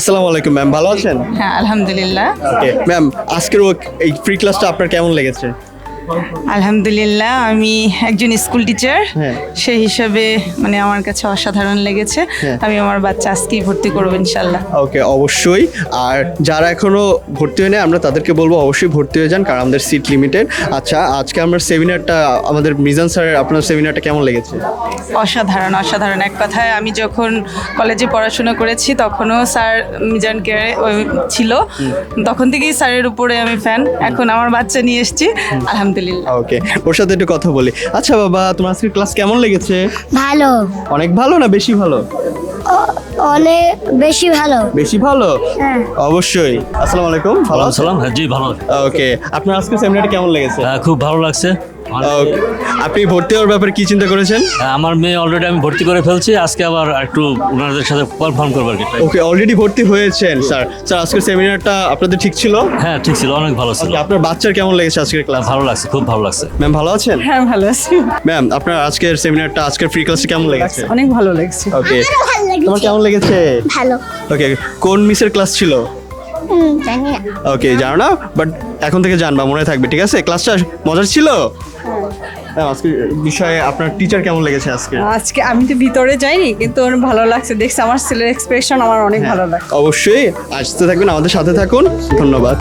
আসসালামু আলাইকুম ম্যাম, ভালো আছেন? হ্যাঁ আলহামদুলিল্লাহ। ওকে ম্যাম, আজকের এই ফ্রি ক্লাসটা আপনার কেমন লেগেছে? আলহামদুলিল্লাহ, আমি একজন স্কুল টিচার, হ্যাঁ। সেই হিসাবে মানে আমার কাছে অসাধারণ লেগেছে। হ্যাঁ। আমি আমার বাচ্চা আজকেই ভর্তি করবো ইনশাল্লাহ। ওকে, অবশ্যই। আর যারা এখনো ভর্তি হয়নি আমরা তাদেরকে বলবো অবশ্যই ভর্তি হয়ে যান, কারণ আমাদের সিট লিমিটেড। আচ্ছা, আজকে আমরা সেমিনারটা, আমাদের মিজান স্যারের আপনার সেমিনারটা কেমন লেগেছে? অসাধারণ অসাধারণ, এক কথায় আমি যখন কলেজে পড়াশোনা করেছি তখনও স্যার মিজান কেয়ারে ছিল, তখন থেকেই স্যারের উপরে আমি ফ্যান। এখন আমার বাচ্চা নিয়ে এসেছি, আলহামদুলিল্লাহ। ওকে, ওর সাথে একটু কথা বলি। আচ্ছা বাবা, তোমার আজকের ক্লাস কেমন লেগেছে? ভালো, অনেক ভালো না বেশি ভালো? অনেক বেশি ভালো। বেশি ভালো? হ্যাঁ। অবশ্যই। আসসালামু আলাইকুম, ভালো আছেন? সালাম। হ্যাঁ জি, ভালো। ওকে, আপনার আজকের সেমিনারটা কেমন লেগেছে? হ্যাঁ, খুব ভালো লাগছে। ওকে, আপনি ভর্তি হওয়ার ব্যাপারে কি চিন্তা করেছেন? আমার মেয়ে অলরেডি আমি ভর্তি করে ফেলছি, আজকে আবার একটু ওনাদের সাথে কনফার্ম করবো আর কি। ওকে, অলরেডি ভর্তি হয়েছেন স্যার। স্যার, আজকের সেমিনারটা আপনাদের ঠিক ছিল? হ্যাঁ ঠিক ছিল, অনেক ভালো ছিল। ওকে, আপনার বাচ্চার কেমন লেগেছে আজকের ক্লাস? ভালো লাগছে, খুব ভালো লাগছে। ম্যাম, ভালো আছেন? হ্যাঁ ভালো আছি, ম্যাম, আপনার আজকের সেমিনারটা, আজকের ফ্রি ক্লাসটা কেমন লেগেছে? অনেক ভালো লাগছে। ওকে, তোমার কেমন লেগেছে? ভালো। ওকে, কোন মিসের ক্লাস ছিল? জানি না। ওকে, জানো না, বাট এখন থেকে জানবা, মনে থাকবে, ঠিক আছে? ক্লাসটা মজার ছিল? ম্যাম, আজকে বিষয়ে আপনার টিচার কেমন লেগেছে আজকে? আজকে আমি তো ভিতরে যাইনি, কিন্তু ওর ভালো লাগছে, দেখছি আমার ছেলের এক্সপ্রেশন আমার অনেক ভালো লাগছে। অবশ্যই আসতে থাকবেন, আমাদের সাথে থাকুন। ধন্যবাদ।